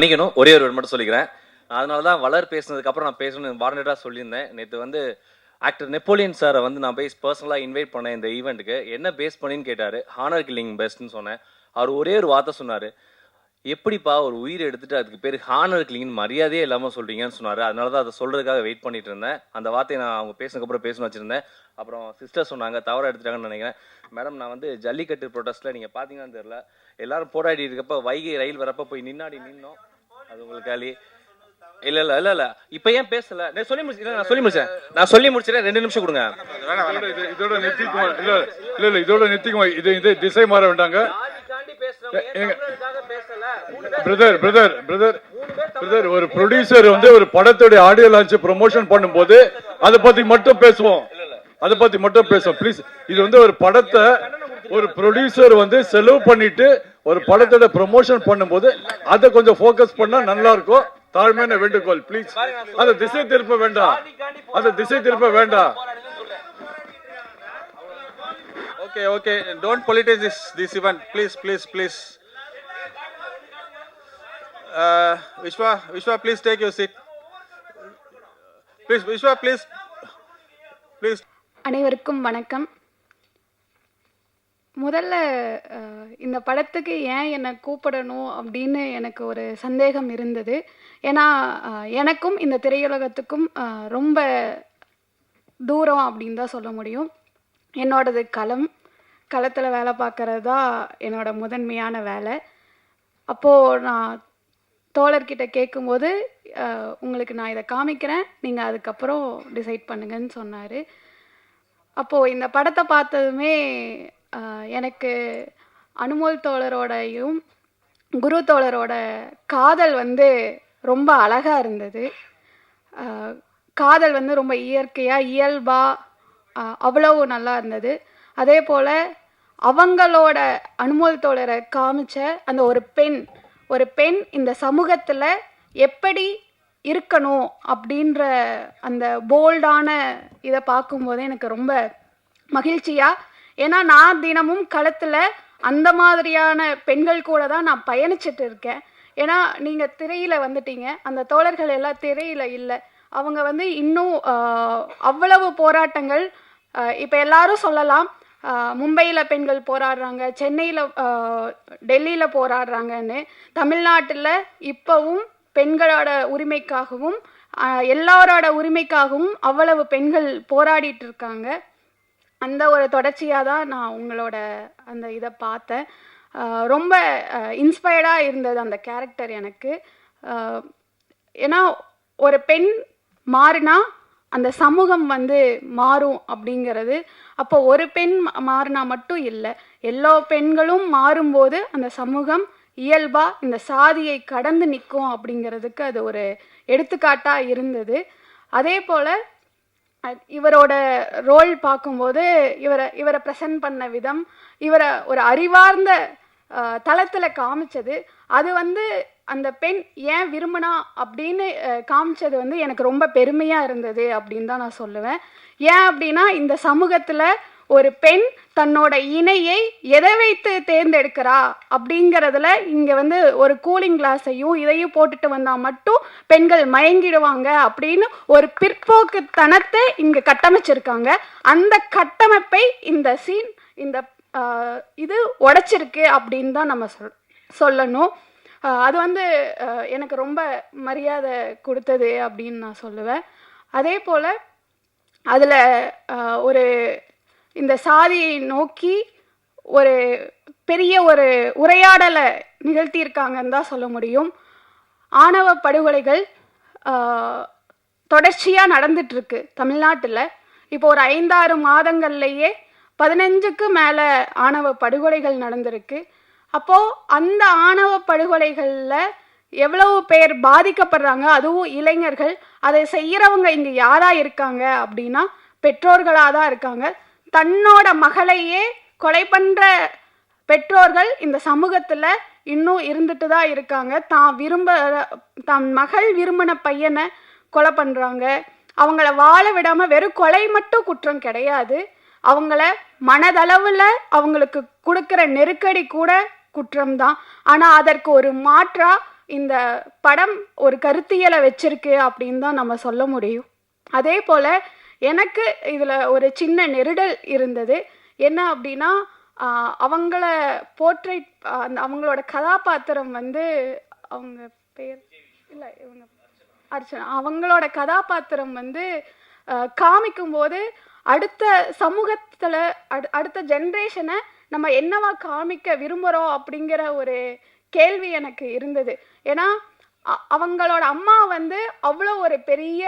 மன்னிக்கணும், ஒரே ஒரு மட்டும் சொல்லிக்கிறேன். அதனால தான் வளர் பேசுனதுக்கப்புறம் நான் பேசணும்னு வாரண்டடாக சொல்லியிருந்தேன். நேற்று வந்து ஆக்டர் நெப்போலியன் சாரை வந்து நான் போய் பர்சனலாக இன்வைட் பண்ணேன் இந்த ஈவெண்ட்டுக்கு. என்ன பேஸ் பண்ணின்னு கேட்டார். ஹானர் கில்லிங் பெஸ்ட்னு சொன்னேன். அவர் ஒரே ஒரு வார்த்தை சொன்னார், எப்படிப்பா ஒரு உயிரை எடுத்துட்டு அதுக்கு பேர் ஹானர் கில்லிங் மரியாதையே இல்லாமல் சொல்கிறீங்கன்னு சொன்னார். அதனால தான் அதை சொல்கிறதுக்காக வெயிட் பண்ணிட்டு இருந்தேன். அந்த வார்த்தையை நான் அவங்க பேசினதுக்கப்புறம் பேசணும் வச்சுருந்தேன். அப்புறம் சிஸ்டர் சொன்னாங்க, தவறாக எடுத்துட்டாங்கன்னு நினைக்கிறேன். மேடம், நான் வந்து ஜல்லிக்கட்டு ப்ரொடெஸ்ட்டில் நீங்கள் பார்த்தீங்கன்னு தெரியல, எல்லாரும் போராடி இருக்கப்போ வைகை ரயில் வரப்போ போய் நின்னோம். அது உங்களுக்கு இல்ல இப்ப ஏன் பேசல? நான் சொல்லி முடிச்சேன் 2 நிமிஷம் கொடுங்க. இதோட நித்திக்குமா இது திசை மாற வேண்டாங்க. பிரதர் ஒரு ப்ரொடியூசர் வந்து ஒரு படத்துடைய ஆடியோ லான்ச் ப்ரமோஷன் பண்ணும்போது அதை பத்தி மட்டும் பேசுவோம். ப்ளீஸ். இது வந்து ஒரு படத்தை ஒரு ப்ரொடியூசர் வந்து செலவு பண்ணிட்டு ஒரு படத்தோட ப்ரமோஷன் பண்ணும்போது அதை கொஞ்சம் ஃபோக்கஸ் பண்ணா நல்லா இருக்கும். தாழ்மையான வேண்டுகோள் ப்ளீஸ். அதை திசை திருப்ப வேண்டாம். Okay, don't politicize this event, please. Vishwa, please take your seat. Vishwa, please. அனைவருக்கும் வணக்கம். முதல்ல இந்த படத்துக்கு ஏன் என்னை கூப்பிடணும் அப்படின்னு எனக்கு ஒரு சந்தேகம் இருந்தது. ஏன்னா எனக்கும் இந்த திரையுலகத்துக்கும் ரொம்ப தூரம் அப்படின்னு தான் சொல்ல முடியும். என்னோடது களத்தில் வேலை பார்க்குறது தான் என்னோட முதன்மையான வேலை. அப்போது நான் தோழர்கிட்ட கேட்கும்போது உங்களுக்கு நான் இதை காமிக்கிறேன், நீங்கள் அதுக்கப்புறம் டிசைட் பண்ணுங்கன்னு சொன்னார். அப்போது இந்த படத்தை பார்த்ததுமே எனக்கு அனுமோல் தோழரோடையும் குரு தோழரோட காதல் வந்து ரொம்ப அழகாக இருந்தது. காதல் வந்து ரொம்ப இயற்கையாக இயல்பாக அவ்வளவு நல்லா இருந்தது. அதே போல் அவங்களோட அனுமோல் தோழரை காமிச்ச அந்த ஒரு பெண் இந்த சமூகத்தில் எப்படி இருக்கணும் அப்படின்ற அந்த போல்டான இதை பார்க்கும்போதே எனக்கு ரொம்ப மகிழ்ச்சியாக, ஏன்னா நான் தினமும் களத்தில் அந்த மாதிரியான பெண்கள் கூட தான் நான் பயணிச்சுட்டு இருக்கேன். ஏன்னா நீங்கள் திரையில் வந்துட்டீங்க, அந்த தோழர்கள் எல்லாம் திரையில் இல்லை. அவங்க வந்து இன்னும் அவ்வளவு போராட்டங்கள் இப்போ எல்லாரும் சொல்லலாம், மும்பையில் பெண்கள் போராடுறாங்க, சென்னையில் டெல்லியில் போராடுறாங்கன்னு. தமிழ்நாட்டில் இப்போவும் பெண்களோட உரிமைக்காகவும் எல்லாரோட உரிமைக்காகவும் அவ்வளவு பெண்கள் போராடிட்டு இருக்காங்க. அந்த ஒரு தொடர்ச்சியாக தான் நான் உங்களோட அந்த இதை பார்த்தேன். ரொம்ப இன்ஸ்பயர்டாக இருந்தது அந்த கேரக்டர் எனக்கு. ஏன்னா ஒரு பெண் மாறினா அந்த சமூகம் வந்து மாறும் அப்படிங்கிறது. அப்போ ஒரு பெண் மாறினா மட்டும் இல்லை, எல்லா பெண்களும் மாறும்போது அந்த சமூகம் இயல்பாக இந்த சாதியை கடந்து நிற்கும் அப்படிங்கிறதுக்கு அது ஒரு எடுத்துக்காட்டாக இருந்தது. அதே போல் இவரோட ரோல் பார்க்கும்போது இவரை ப்ரெசன்ட் பண்ண விதம், இவரை ஒரு அறிவார்ந்த தளத்தில் காமிச்சது, அது வந்து அந்த பெண் ஏன் விரும்பினா அப்படின்னு காமிச்சது வந்து எனக்கு ரொம்ப பெருமையாக இருந்தது அப்படின்னு தான் நான் சொல்லுவேன். ஏன் அப்படின்னா இந்த சமூகத்தில் ஒரு பெண் தன்னோட இணையை எதை வைத்து தேர்ந்தெடுக்கிறா அப்படிங்கிறதுல இங்கே வந்து ஒரு கூலிங் கிளாஸையும் இதையும் போட்டுட்டு வந்தால் மட்டும் பெண்கள் மயங்கிடுவாங்க அப்படின்னு ஒரு பிற்போக்குத்தனத்தை இங்கே கட்டமைச்சிருக்காங்க. அந்த கட்டமைப்பை இந்த சீன் இது உடைச்சிருக்கு அப்படின்னு தான் நம்ம சொல்லணும். அது வந்து எனக்கு ரொம்ப மரியாதை கொடுத்தது அப்படின்னு நான் சொல்லுவேன். அதே போல் அதில் ஒரு இந்த சாதியை நோக்கி ஒரு பெரிய ஒரு உரையாடலை நிகழ்த்தியிருக்காங்கன்னு தான் சொல்ல முடியும். ஆணவ படுகொலைகள் தொடர்ச்சியாக நடந்துட்டுருக்கு தமிழ்நாட்டில். இப்போ ஒரு 5-6 மாதங்கள்லேயே 15க்கு மேலே ஆணவ படுகொலைகள் நடந்திருக்கு. அப்போது அந்த ஆணவ படுகொலைகளில் எவ்வளவு பேர் பாதிக்கப்படுறாங்க, அதுவும் இளைஞர்கள். அதை செய்கிறவங்க இங்கே யாராக இருக்காங்க அப்படின்னா பெற்றோர்களாக தான் இருக்காங்க. தன்னோட மகளையே கொலை பண்ணுற பெற்றோர்கள் இந்த சமூகத்தில் இன்னும் இருந்துட்டு தான் இருக்காங்க. தன் மகள் விரும்பின பையனை கொலை பண்ணுறாங்க. அவங்கள வாழ விடாமல் வெறும் கொலை மட்டும் குற்றம் கிடையாது, அவங்கள மனதளவில் அவங்களுக்கு கொடுக்குற நெருக்கடி கூட குற்றம்தான். ஆனால் அதற்கு ஒரு மாற்றா இந்த படம் ஒரு கருத்தியலை வச்சிருக்கு அப்படின்னு தான் நம்ம சொல்ல முடியும். அதே போல் எனக்கு இதில் ஒரு சின்ன நெருடல் இருந்தது. என்ன அப்படின்னா, அவங்கள போர்ட்ரேட் அவங்களோட கதாபாத்திரம் வந்து அவங்க பேர் இல்லை இவங்க அர்ச்சனா, அவங்களோட கதாபாத்திரம் வந்து காமிக்கும்போது அடுத்த சமூகத்தில் அடுத்த ஜென்ரேஷனை நம்ம என்னவா காமிக்க விரும்புகிறோம் அப்படிங்கிற ஒரு கேள்வி எனக்கு இருந்தது. ஏன்னா அவங்களோட அம்மா வந்து அவ்வளோ ஒரு பெரிய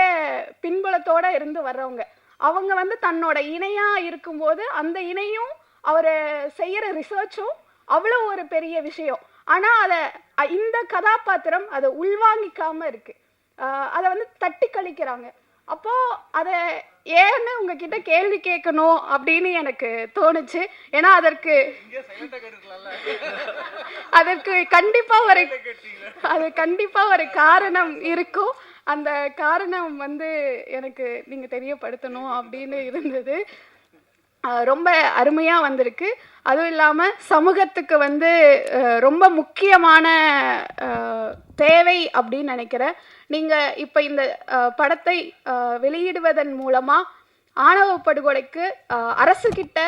பின்புலத்தோடு இருந்து வர்றவங்க. அவங்க வந்து தன்னோட இணையாக இருக்கும்போது அந்த இணையும் அவர் செய்கிற ரிசர்ச்சும் அவ்வளோ ஒரு பெரிய விஷயம். ஆனால் அதை இந்த கதாபாத்திரம் அதை உள்வாங்கிக்காமல் இருக்குது. அதை வந்து தட்டி கழிக்கிறாங்க. அப்போது அதை ஏன்னு உங்ககிட்ட கேள்வி கேட்கணும் அப்படின்னு எனக்கு தோணுச்சு. ஏன்னா அதற்கு கண்டிப்பாக ஒரு காரணம் இருக்கும். அந்த காரணம் வந்து எனக்கு நீங்கள் தெரியப்படுத்தணும் அப்படின்னு இருந்தது. ரொம்ப அருமையாக வந்திருக்கு. அதுவும் இல்லாமல் சமூகத்துக்கு வந்து ரொம்ப முக்கியமான தேவை அப்படின்னு நினைக்கிறேன். நீங்கள் இப்போ இந்த படத்தை வெளியிடுவதன் மூலமாக ஆணவ படுகொலைக்கு அரசுக்கிட்ட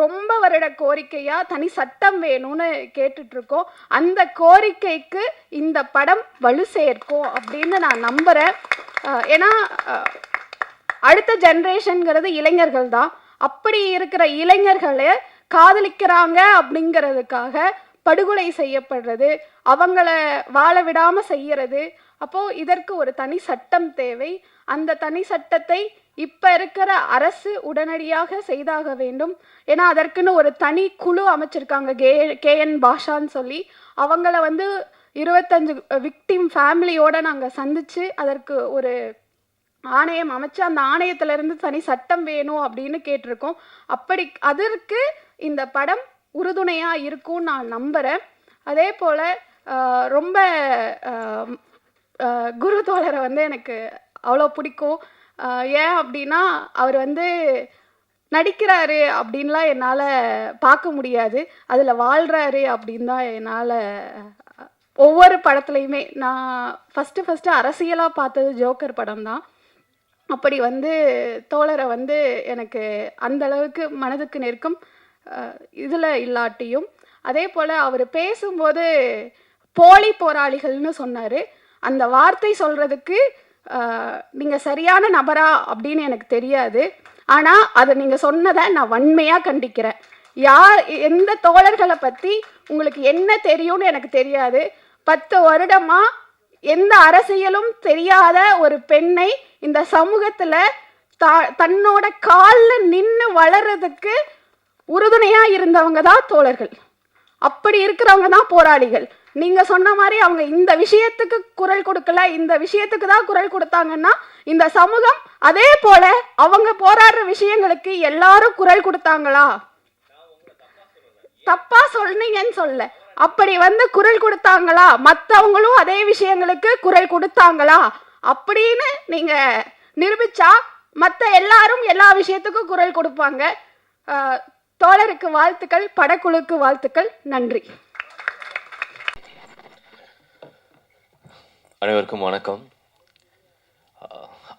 ரொம்ப வருட கோரிக்கையாக தனி சட்டம் வேணும்னு கேட்டுட்ருக்கோம். அந்த கோரிக்கைக்கு இந்த படம் வலு சேர்க்கும் அப்படின்னு நான் நம்புகிறேன். ஏன்னா அடுத்த ஜென்ரேஷனுங்கிறது இளைஞர்கள் தான். அப்படி இருக்கிற இளைஞர்களை காதலிக்கிறாங்க அப்படிங்கிறதுக்காக படுகொலை செய்யப்படுறது, அவங்கள வாழ விடாமல் செய்யறது. அப்போது இதற்கு ஒரு தனி சட்டம் தேவை. அந்த தனி சட்டத்தை இப்போ இருக்கிற அரசு உடனடியாக செய்தாக வேண்டும். ஏன்னா அதற்குன்னு ஒரு தனி குழு அமைச்சிருக்காங்க, KN பாஷான்னு சொல்லி. அவங்கள வந்து 25 விக்டிம் ஃபேமிலியோடு நாங்கள் சந்தித்து அதற்கு ஒரு ஆணையம் அமைச்சு அந்த ஆணையத்திலிருந்து தனி சட்டம் வேணும் அப்படின்னு கேட்டிருக்கோம். அதற்கு இந்த படம் உறுதுணையாக இருக்கும்னு நான் நம்புகிறேன். அதே போல் ரொம்ப குரு தோழரை வந்து எனக்கு அவ்வளோ பிடிக்கும். ஏன் அப்படின்னா அவர் வந்து நடிக்கிறாரு அப்படின்லாம் என்னால் பார்க்க முடியாது, அதில் வாழ்கிறாரு அப்படின்னு தான் என்னால் ஒவ்வொரு படத்துலையுமே. நான் ஃபஸ்ட்டு அரசியலாக பார்த்தது ஜோக்கர் படம் தான். அப்படி வந்து தோழரை வந்து எனக்கு அந்த அளவுக்கு மனதுக்கு நெருக்கம் இதில் இல்லாட்டியும். அதே போல் அவர் பேசும்போது போலி போராளிகள்னு சொன்னார். அந்த வார்த்தை சொல்கிறதுக்கு நீங்கள் சரியான நபரா அப்படின்னு எனக்கு தெரியாது. ஆனால் அதை நீங்கள் சொன்னதை நான் வன்மையாக கண்டிக்கிறேன். எந்த தோழர்களை பற்றி உங்களுக்கு என்ன தெரியும்னு எனக்கு தெரியாது. 10 வருடமாக எந்த அரசியலும் தெரியாத ஒரு பெண்ணை இந்த சமூகத்தில் தன்னோட காலில் நின்று வளர்றதுக்கு உறுதுணையாக இருந்தவங்க தான் தோழர்கள். அப்படி இருக்கிறவங்க தான் போராளிகள். நீங்கள் சொன்ன மாதிரி அவங்க இந்த விஷயத்துக்கு குரல் கொடுக்கல, இந்த விஷயத்துக்கு தான் குரல் கொடுத்தாங்கன்னா இந்த சமூகம் அதே போல அவங்க போராடுற விஷயங்களுக்கு எல்லாரும் குரல் கொடுத்தாங்களா? தப்பா சொன்னீங்கன்னு சொல்ல, அப்படி வந்து குரல் கொடுத்தாங்களா? மற்றவங்களும் அதே விஷயங்களுக்கு குரல் கொடுத்தாங்களா அப்படின்னு நீங்க நிரூபிச்சா மற்ற எல்லாரும் எல்லா விஷயத்துக்கும் குரல் கொடுப்பாங்க. தோழருக்கு வாழ்த்துக்கள், படக்குழுக்கு வாழ்த்துக்கள். நன்றி. அனைவருக்கும் வணக்கம்.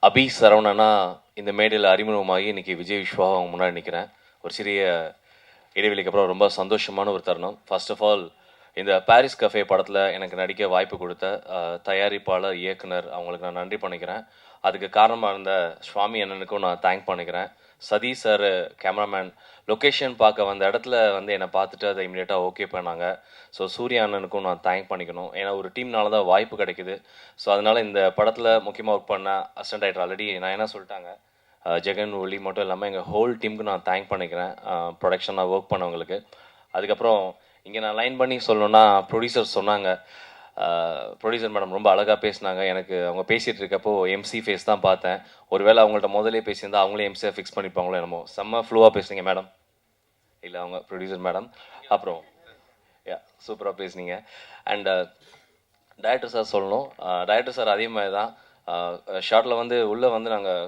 அபி சரவணனா இந்த மேடையில் அறிமுகமாகி இன்னைக்கு விஜய் விஸ்வா அவங்க முன்னாடி நிற்கிறேன். ஒரு சிறிய இடைவெளிக்கு அப்புறம் ரொம்ப சந்தோஷமான ஒரு தருணம். ஃபர்ஸ்ட் ஆஃப் ஆல் இந்த பாரிஸ் கஃபே படத்தில் எனக்கு நடிக்க வாய்ப்பு கொடுத்த தயாரிப்பாளர், இயக்குனர் அவங்களுக்கு நான் நன்றி பண்ணிக்கிறேன். அதுக்கு காரணமாக இருந்த சுவாமி அண்ணனுக்கும் நான் தேங்க் பண்ணிக்கிறேன். சதீஷ் சார் கேமராமேன் லொக்கேஷன் பார்க்க வந்த இடத்துல வந்து என்னை பார்த்துட்டு அதை இமீடியட்டாக ஓகே பண்ணாங்க. ஸோ சூர்யா அண்ணனுக்கும் நான் தேங்க் பண்ணிக்கணும். ஏன்னா ஒரு டீம்னால தான் வாய்ப்பு கிடைக்குது. ஸோ அதனால் இந்த படத்தில் முக்கியமாக ஒர்க் பண்ண அசிஸ்டன்ட் டைரக்டர் ஆல்ரெடி நான் என்ன சொல்லிட்டாங்க, ஜெகன் ஒலி மட்டும் இல்லாமல் எங்கள் ஹோல் டீமுக்கு நான் தேங்க் பண்ணிக்கிறேன், ப்ரொடக்ஷனாக ஒர்க் பண்ணவங்களுக்கு. அதுக்கப்புறம் இங்கே நான் லைன் பண்ணி சொல்லணுன்னா ப்ரொடியூசர் சொன்னாங்க, ப்ரொடியூசர் மேடம் ரொம்ப அழகாக பேசினாங்க. எனக்கு அவங்க பேசிகிட்டு இருக்கப்போ MC ஃபேஸ் தான் பார்த்தேன். ஒருவேளை அவங்கள்ட்ட முதலே பேசியிருந்தா அவங்களே MC ஃபிக்ஸ் பண்ணிப்பாங்களோ என்னமோ. செம்ம ஃப்ளூவாக பேசுனீங்க மேடம். இல்லை அவங்க ப்ரொடியூசர் மேடம். அப்புறம் சூப்பராக பேசுனீங்க. அண்ட் டைரக்டர் சார் சொல்லணும். டைரக்டர் சார் அதே மாதிரி தான். ஷார்ட்டில் வந்து உள்ளே வந்து நாங்கள்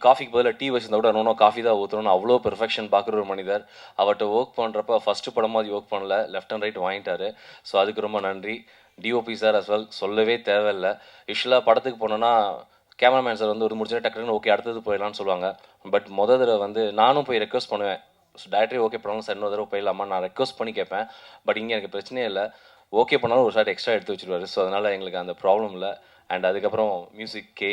காஃபிக்கு பதிலாக டீ வச்சிருந்தா கூட இன்னும் காஃபி தான் ஊற்றணும்னு அவ்வளோ பெர்ஃபெக்ஷன் பார்க்குற ஒரு மனிதர். அவர்கிட்ட ஒர்க் பண்ணுறப்ப ஃபஸ்ட்டு படமாக அது ஒர்க் பண்ணல, லெஃப்ட் அண்ட் ரைட் வாங்கிட்டாரு. ஸோ அதுக்கு ரொம்ப நன்றி. டிஓபி சார் as well சொல்லவே தேவையில்லை. யூஸ்வலாக படத்துக்கு போனோன்னா கேமராமேன் சார் வந்து ஒரு முடிச்சுட்டு டக்குன்னு ஓகே அடுத்தது போயிடலாம்னு சொல்லுவாங்க. பட் தடவை வந்து நானும் போய் ரெக்வஸ்ட் பண்ணுவேன். ஸோ டேரக்டரே ஓகே பண்ணாலும் சார் இன்னொரு தடவை போயிடலாமா நான் ரெக்வஸ்ட் பண்ணி கேட்பேன். பட் இங்கே எனக்கு பிரச்சனையே இல்லை. ஓகே பண்ணாலும் ஒரு ஷாட் எக்ஸ்ட்ரா எடுத்து வச்சுருவாரு. ஸோ அதனால் எங்களுக்கு அந்த ப்ராப்ளம் இல்லை. அண்ட் அதுக்கப்புறம் மியூசிக் கே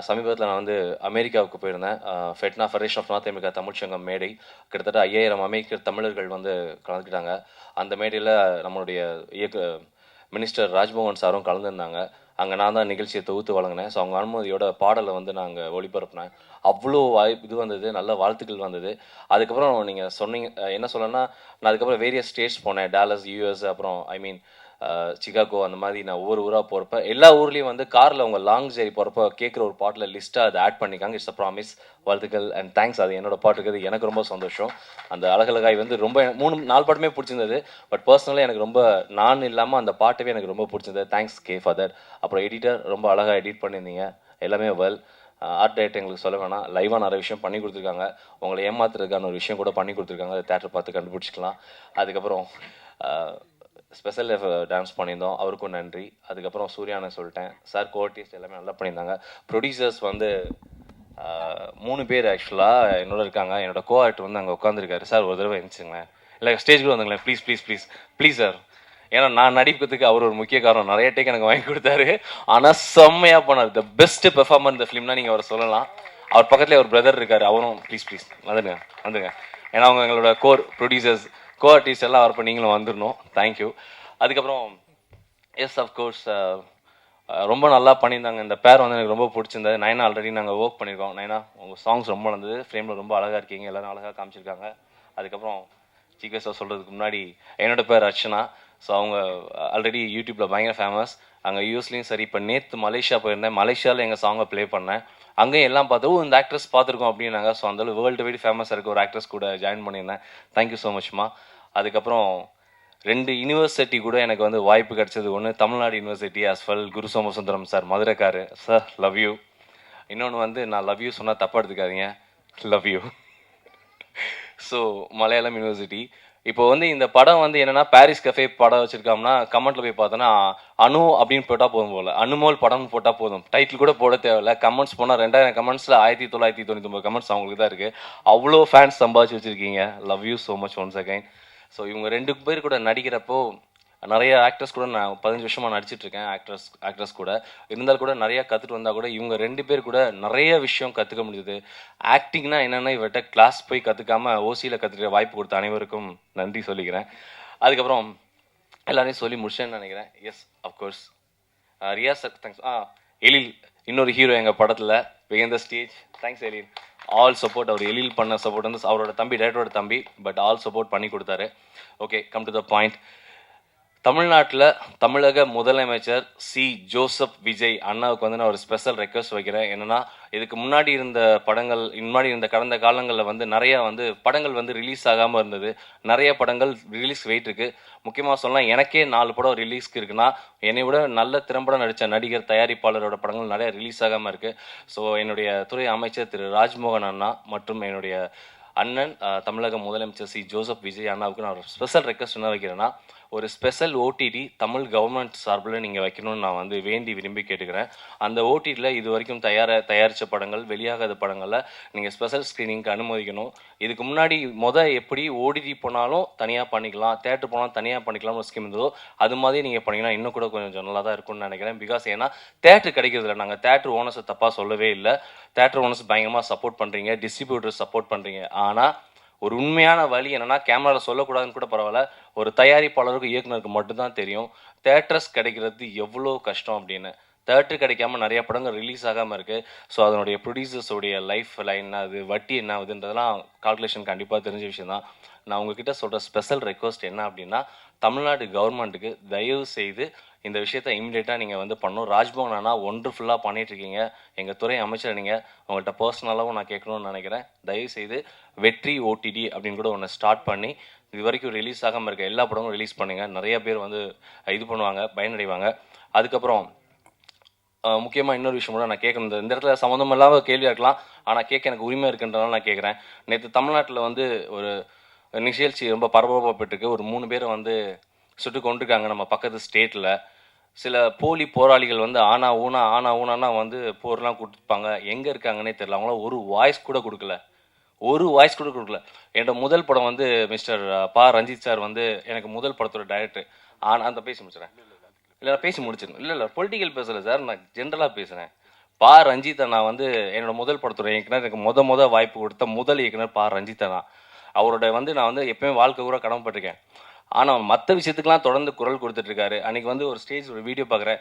சமீபத்தில் நான் வந்து அமெரிக்காவுக்கு போயிருந்தேன். FeTNA federation of North America தமிழ்ச்சங்கம் மேடை கிட்டத்தட்ட 5000 அமெரிக்க தமிழர்கள் வந்து கலந்துக்கிட்டாங்க. அந்த மேடையில் நம்மளுடைய மினிஸ்டர் ராஜ்மோகன் சாரும் கலந்துருந்தாங்க. அங்கே நான் தான் நிகழ்ச்சியை தொகுத்து வழங்கினேன். ஸோ அவங்க அனுமதியோட பாடலை வந்து நாங்கள் ஒளிபரப்பினேன். அவ்வளோ இது வந்தது, நல்ல வாழ்த்துக்கள் வந்தது. அதுக்கப்புறம் நீங்கள் சொன்னீங்க என்ன சொல்லணும்னா, நான் அதுக்கப்புறம் வேரியஸ் ஸ்டேட்ஸ் போனேன். டாலஸ், யூஎஸ், அப்புறம் சிகாகோ, அந்த மாதிரி நான் ஒவ்வொரு ஊராக போகிறப்ப எல்லா ஊர்லேயும் வந்து காரில் அவங்க லாங் ஜெரி போகிறப்ப கேட்குற ஒரு பாட்டில் லிஸ்ட்டாக அதை ஆட் பண்ணிக்காங்க. It's a promise. வாழ்த்துக்கள் அண்ட் தேங்க்ஸ். அது என்னோட பாட்டு இருக்குது, எனக்கு ரொம்ப சந்தோஷம். அந்த அழகழகாய் வந்து ரொம்ப 3-4 பாட்டுமே பிடிச்சிருந்தது. பட் பர்சனலாக எனக்கு ரொம்ப நான் இல்லாமல் அந்த பாட்டவே எனக்கு ரொம்ப பிடிச்சிருந்தது. Thanks K father. அப்புறம் எடிட்டர் ரொம்ப அழகாக எடிட் பண்ணியிருந்தீங்க. எல்லாமே வெல். ஆர்ட் டைரக்டர் எங்களுக்கு சொல்ல வேணாம், லைவாக நிறைய விஷயம் பண்ணி கொடுத்துருக்காங்க. உங்களை ஏமாத்துறதுக்கான ஒரு விஷயம் கூட பண்ணி கொடுத்துருக்காங்க. அதை தேட்டர் பார்த்து கண்டுபிடிச்சிக்கலாம். அதுக்கப்புறம் ஸ்பெஷல் டான்ஸ் பண்ணியிருந்தோம், அவருக்கும் நன்றி. அதுக்கப்புறம் சூர்யானை சொல்லிட்டேன். சார் கோஆர்டிஸ்ட் எல்லாமே நல்லா பண்ணியிருந்தாங்க. ப்ரொடியூசர்ஸ் வந்து 3 பேர் ஆக்சுவலாக என்னோட இருக்காங்க. என்னோட கோஆர்டிஸ்ட் வந்து அங்கே உட்காந்துருக்காரு. சார் ஒரு தடவை இருந்துச்சுங்களேன், இல்லை ஸ்டேஜ்க்கு வந்துங்களேன் please please please please sir. ஏன்னா நான் நடிக்கிறதுக்கு அவர் ஒரு முக்கிய காரணம். நிறைய டேக் எனக்கு வாங்கி கொடுத்தாரு. ஆனால் செம்மையாக பண்ணார். த பெஸ்ட் பெர்ஃபார்மர் இந்த ஃபிலிம்னா நீங்கள் அவர் சொல்லலாம். அவர் பக்கத்தில் ஒரு பிரதர் இருக்கார், அவரும் ப்ளீஸ் ப்ளீஸ் வந்துடுங்க வந்துங்க. ஏன்னா அவங்க எங்களோட ப்ரொடியூசர்ஸ் கோஆர்டிஸ்ட் எல்லாம் வரப்போ நீங்களும் வந்துடணும். தேங்க்யூ. அதுக்கப்புறம் எஸ் அஃப்கோர்ஸ் ரொம்ப நல்லா பண்ணியிருந்தாங்க. இந்த பேர் வந்து எனக்கு ரொம்ப பிடிச்சிருந்தது. நைனா ஆல்ரெடி நாங்கள் ஒர்க் பண்ணியிருக்கோம். நைனா உங்கள் சாங்ஸ் ரொம்ப நடந்தது, ஃப்ரேமில் ரொம்ப அழகாக இருக்கீங்க, எல்லோரும் அழகாக காமிச்சிருக்காங்க. அதுக்கப்புறம் சீக்கிரம் சொல்கிறதுக்கு முன்னாடி என்னோட பேர் அர்ச்சனா. ஸோ அவங்க ஆல்ரெடி யூடியூப்பில் பயங்கர ஃபேமஸ். அங்கே யூஎஸ்லேயும் சரி. இப்போ நேற்று மலேசியா போயிருந்தேன். மலேசியாவில் எங்கள் சாங்கை ப்ளே பண்ணேன். அங்கேயும் எல்லாம் பார்த்து இந்த ஆக்ட்ரஸ் பார்த்துருக்கோம் அப்படின்னாங்க. ஸோ அந்தளவு வேர்ல்டு வைடு ஃபேமஸாக இருக்க ஒரு ஆக்ட்ரஸ் கூட ஜாயின் பண்ணியிருந்தேன். தேங்க்யூ ஸோ மச்மா. அதுக்கப்புறம் 2 யூனிவர்சிட்டி கூட எனக்கு வந்து வாய்ப்பு கிடைச்சது. ஒன்று Tamil Nadu university as well Guru Somasundaram sir மதுரைக்காரு சார், லவ் யூ. இன்னொன்று வந்து நான் லவ் யூ சொன்னால் தப்பாக எடுத்துக்காதீங்க, love you. So Malayalam university. இப்போ வந்து இந்த படம் வந்து என்னன்னா பாரிஸ் கஃபே படம் வச்சிருக்கோம்னா கமெண்ட்ல போய் பார்த்தோன்னா அணு அப்படின்னு போட்டால் போதும் போல, அனுமோல் படம்னு போட்டால் போதும், டைட்டில் கூட போட தேவையில்ல. கமெண்ட்ஸ் போனால் 2000 கமெண்ட்ஸில் 1999 கமெண்ட்ஸ் அவங்களுக்கு தான் இருக்குது. அவ்வளோ ஃபேன்ஸ் சம்பாதிச்சு வச்சுருக்கீங்க. Love you so much once again. So இவங்க 2 பேர் கூட நடிக்கிறப்போ நிறைய ஆக்டர்ஸ் கூட நான் 15 வருஷமாக நடிச்சிட்ருக்கேன். ஆக்ட்ரஸ் கூட இருந்தால் கூட நிறையா கற்றுட்டு வந்தால் கூட இவங்க 2 பேர் கூட நிறைய விஷயம் கற்றுக்க முடியுது. ஆக்டிங்னா என்னென்னா இவர்கிட்ட கிளாஸ் போய் கற்றுக்காமல் ஓசியில் கற்றுக்க வாய்ப்பு கொடுத்த அனைவருக்கும் நன்றி சொல்லிக்கிறேன். அதுக்கப்புறம் எல்லாரையும் சொல்லி முடிச்சேன்னு நினைக்கிறேன். Yes of course Riyaz thanks. Ezhil இன்னொரு ஹீரோ எங்கள் படத்தில் begin the stage. Thanks Ezhil. All support. அவர் எழில் பண்ண சப்போர்ட் வந்து அவரோட தம்பி, டேரக்டரோட தம்பி, பட் ஆல் சப்போர்ட் பண்ணி கொடுத்தாரு. Okay, come to the point. தமிழ்நாட்டில் தமிழக முதலமைச்சர் சி ஜோசப் விஜய் அண்ணாவுக்கு வந்து நான் ஒரு ஸ்பெஷல் ரெக்வஸ்ட் வைக்கிறேன். என்னென்னா இதுக்கு முன்னாடி இருந்த படங்கள், முன்னாடி இருந்த கடந்த காலங்களில் வந்து நிறையா வந்து படங்கள் வந்து ரிலீஸ் ஆகாமல் இருந்தது. நிறைய படங்கள் ரிலீஸ் வெயிட் இருக்குது. முக்கியமாக சொல்லலாம், எனக்கே 4 படம் ரிலீஸ்க்கு இருக்குன்னா என்னை விட நல்ல திறம்பட நடித்த நடிகர், தயாரிப்பாளரோட படங்கள் நிறைய ரிலீஸ் ஆகாமல் இருக்குது. ஸோ என்னுடைய துறை அமைச்சர் திரு ராஜ்மோகன் அண்ணா மற்றும் என்னுடைய அண்ணன் தமிழக முதலமைச்சர் சி ஜோசப் விஜய் அண்ணாவுக்கு நான் ஒரு ஸ்பெஷல் ரெக்வஸ்ட் என்ன வைக்கிறேன்னா, ஒரு ஸ்பெஷல் ஓடிடி தமிழ் கவர்மெண்ட் சார்பில் நீங்கள் வைக்கணும்னு நான் வந்து வேண்டி விரும்பி கேட்டுக்கிறேன். அந்த ஓடிடியில் இது வரைக்கும் தயாரித்த படங்கள், வெளியாகாத படங்களில் நீங்கள் ஸ்பெஷல் ஸ்க்ரீனிங்க்கு அனுமதிக்கணும். இதுக்கு முன்னாடி எப்படி ஓடிடி போனாலும் தனியாக பண்ணிக்கலாம், தேட்டர் போனாலும் தனியாக பண்ணிக்கலாம் ஒரு ஸ்கீம் இருந்ததோ அது மாதிரி நீங்கள் பண்ணிங்கன்னா இன்னும் கூட கொஞ்சம் நல்லா தான் இருக்கும்னு நினைக்கிறேன். பிகாஸ் ஏன்னா தேட்டர் கிடைக்கிறதில்ல. நாங்கள் தேட்டர் ஓனர்ஸை தப்பாக சொல்லவே இல்லை. தேட்டர் ஓனர்ஸ் பயங்கரமாக சப்போர்ட் பண்ணுறீங்க, டிஸ்ட்ரிபியூட்டர்ஸ் சப்போர்ட் பண்ணுறீங்க. ஆனால் ஒரு உண்மையான வழி என்னன்னா, கேமராவில் சொல்லக்கூடாதுன்னு கூட பரவாயில்ல, ஒரு தயாரிப்பாளருக்கு இயக்குனருக்கு மட்டும்தான் தெரியும் தேட்டர்ஸ் கிடைக்கிறது எவ்வளோ கஷ்டம் அப்படின்னு. தேட்டர் கிடைக்காம நிறைய படங்கள் ரிலீஸ் ஆகாமல் இருக்குது. ஸோ அதனுடைய ப்ரொடியூசர்ஸோடைய லைஃப் லைன் அது வட்டி என்ன ஆகுதுன்றதெல்லாம் கால்குலேஷன் கண்டிப்பாக தெரிஞ்ச விஷயம் தான். நான் உங்ககிட்ட சொல்கிற ஸ்பெஷல் ரெக்வஸ்ட் என்ன அப்படின்னா, தமிழ்நாடு கவர்மெண்ட்டுக்கு தயவு செய்து இந்த விஷயத்த இமிடியேட்டாக நீங்கள் வந்து பண்ணணும். ராஜ்மோகன் அண்ணா ஒண்டர்ஃபுல்லாக பண்ணிகிட்ருக்கீங்க. எங்கள் துறை அமைச்சர் நீங்கள், உங்கள்கிட்ட பர்சனலாகவும் நான் கேட்கணும்னு நினைக்கிறேன். தயவுசெய்து வெற்றி ஓடிடி அப்படின்னு கூட ஒன்று ஸ்டார்ட் பண்ணி இது வரைக்கும் ரிலீஸ் ஆகாமல் இருக்க எல்லா படமும் ரிலீஸ் பண்ணுங்கள். நிறைய பேர் வந்து இது பண்ணுவாங்க, பயனடைவாங்க. அதுக்கப்புறம் முக்கியமாக இன்னொரு விஷயம் கூட நான் கேட்கணும். இந்த இடத்துல சம்மந்தம் இல்லாமல் கேள்வியாக இருக்கலாம், ஆனால் கேட்க எனக்கு உரிமை இருக்குன்றதுனால நான் கேட்குறேன். நேற்று தமிழ்நாட்டில் வந்து ஒரு நிகழ்ச்சி ரொம்ப பரபரப்பாக போயிட்டுருக்கு. ஒரு 3 பேரை வந்து சுட்டு கொண்டிருக்காங்க நம்ம பக்கத்து ஸ்டேட்டில். சில போலி போராளிகள் வந்து ஆனா ஊனானா வந்து போர்லாம் கொடுத்துப்பாங்க. எங்கே இருக்காங்கன்னே தெரியல. அவங்களாம் ஒரு வாய்ஸ் கூட கொடுக்கல. என்னோட முதல் படம் வந்து மிஸ்டர் பா ரஞ்சித் சார் வந்து எனக்கு முதல் படத்தோட டைரக்டர். ஆனால் அந்த பேசி முடிச்சிடறேன். இல்லை பேசி முடிச்சிடணும். இல்லை பொலிட்டிக்கல் பேசலை சார், நான் ஜென்ரலாக பேசுகிறேன். பா ரஞ்சித் அண்ணா வந்து என்னோட முதல் படத்தோட இயக்குனர். எனக்கு முத வாய்ப்பு கொடுத்த முதல் இயக்குனர் பா ரஞ்சித் அண்ணா. அவரோட வந்து நான் வந்து எப்பயுமே வாழ்க்கை கூட கடமைப்பட்டிருக்கேன். ஆனால் மற்ற விஷயத்துக்கெலாம் தொடர்ந்து குரல் கொடுத்துட்ருக்காரு. அன்றைக்கி வந்து ஒரு ஸ்டேஜ் ஒரு வீடியோ பார்க்குறேன்.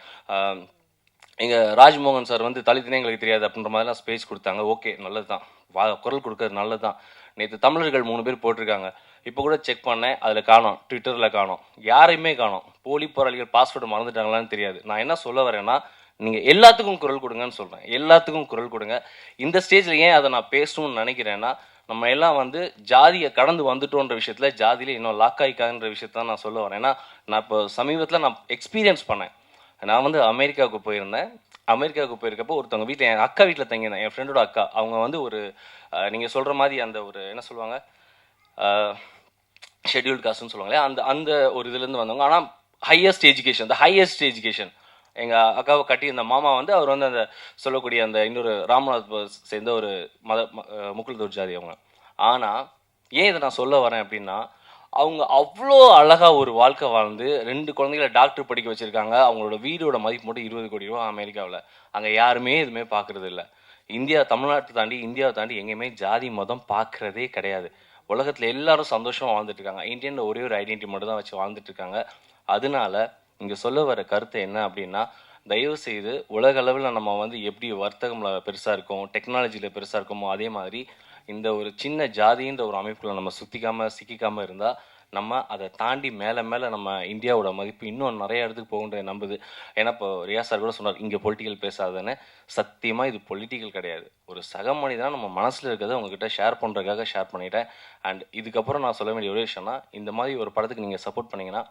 எங்கள் ராஜ்மோகன் சார் வந்து தலித்தினே எங்களுக்கு தெரியாது அப்படின்ற மாதிரிலாம் ஸ்பேஸ் கொடுத்தாங்க. ஓகே, நல்லது தான், குரல் கொடுக்கறது நல்லது தான். நேற்று தமிழர்கள் 3 பேர் போட்டிருக்காங்க. இப்போ கூட செக் பண்ணேன், அதில் காணோம், ட்விட்டரில் காணோம், யாரையுமே காணோம். போலி போராளிகள் பாஸ்வேர்டு மறந்துட்டாங்களான்னு தெரியாது. நான் என்ன சொல்ல வரேன்னா, நீங்கள் எல்லாத்துக்கும் குரல் கொடுங்கன்னு சொல்கிறேன். எல்லாத்துக்கும் குரல் கொடுங்க. இந்த ஸ்டேஜில் ஏன் அதை நான் பேசணும்னு நினைக்கிறேன்னா, நம்ம எல்லாம் வந்து ஜாதியை கடந்து வந்துட்டோன்ற விஷயத்தில் ஜாதியில் இன்னும் லாக் ஆகிக்காதுன்ற விஷயத்தான் நான் சொல்ல வரேன். ஏன்னா நான் இப்போ சமீபத்தில் நான் எக்ஸ்பீரியன்ஸ் பண்ணேன். நான் வந்து அமெரிக்காவுக்கு போயிருந்தேன். அமெரிக்காவுக்கு போயிருக்கப்போ ஒருத்தவங்க வீட்டில், என் அக்கா வீட்டில் தங்கியிருந்தேன். என் ஃப்ரெண்டோட அக்கா. அவங்க வந்து ஒரு நீங்கள் சொல்கிற மாதிரி அந்த ஒரு என்ன சொல்லுவாங்க, ஷெட்யூல்டு காஸ்ட்னு சொல்லுவாங்களே, அந்த ஒரு இதுலேருந்து வந்தவங்க. ஆனால் ஹையஸ்ட் எஜுகேஷன் எங்கள் அக்காவை கட்டியிருந்த மாமா வந்து அவர் வந்து அந்த சொல்லக்கூடிய அந்த இன்னொரு ராமநாத் சேர்ந்த ஒரு முக்குலத்தூர் ஜாதி அவங்க. ஆனால் ஏன் இதை நான் சொல்ல வரேன் அப்படின்னா, அவங்க அவ்வளோ அழகாக ஒரு வாழ்க்கை வாழ்ந்து 2 குழந்தைகளை டாக்டர் படிக்க வச்சுருக்காங்க. அவங்களோட வீடோட மதிப்பு மட்டும் 20 கோடி ரூபா அமெரிக்காவில். அங்கே யாருமே எதுவுமே பார்க்குறது இல்லை. தமிழ்நாட்டை தாண்டி இந்தியாவை தாண்டி எங்கேயுமே ஜாதி மதம் பார்க்குறதே கிடையாது. உலகத்தில் எல்லாரும் சந்தோஷமாக வாழ்ந்துட்டு இருக்காங்க. இந்தியன் ஒரே ஒரு ஐடென்டிட்டி மட்டும் தான் வச்சு வாழ்ந்துட்டு இருக்காங்க. அதனால இங்கே சொல்ல வர கருத்து என்ன அப்படின்னா, தயவு செய்து உலக அளவில் நம்ம வந்து எப்படி வர்த்தகமில் பெருசாக இருக்கும், டெக்னாலஜியில் பெருசாக இருக்குமோ, அதே மாதிரி இந்த ஒரு சின்ன ஜாதின்ற ஒரு அமைப்புல நம்ம சிக்கிக்காமல் இருந்தால் நம்ம அதை தாண்டி மேலே நம்ம இந்தியாவோட மதிப்பு இன்னும் நிறைய இடத்துக்கு போகுன்ற நம்புது. ஏன்னா இப்போ ரியா சார் கூட சொன்னார், இங்கே பொலிட்டிக்கல் பேசாதுன்னு. சத்தியமாக இது பொலிட்டிக்கல் கிடையாது. ஒரு சக மனிதனாக நம்ம மனசில் இருக்கிறத உங்ககிட்ட ஷேர் பண்ணுறதுக்காக ஷேர் பண்ணிட்டேன். அண்ட் இதுக்கப்புறம் நான் சொல்ல வேண்டிய ஒரு விஷயம்னா, இந்த மாதிரி ஒரு படத்துக்கு நீங்கள் சப்போர்ட் பண்ணிங்கன்னா,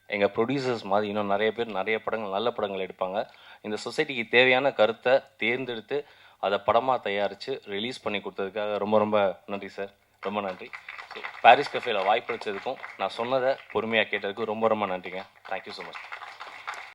எங்கள் ப்ரொடியூசர்ஸ் மாதிரி இன்னும் நிறைய பேர் நிறைய படங்கள், நல்ல படங்கள் எடுப்பாங்க. இந்த சொசைட்டிக்கு தேவையான கருத்தை தேர்ந்தெடுத்து அதை படமாக தயாரித்து ரிலீஸ் பண்ணி கொடுத்ததுக்காக ரொம்ப நன்றி சார். ரொம்ப நன்றி. ஸோ பாரிஸ் கஃபேல வாய்ப்பு அளித்ததுக்கும் நான் சொன்னதை பொறுமையாக கேட்டதுக்கும் ரொம்ப நன்றிங்க. Thank you so much.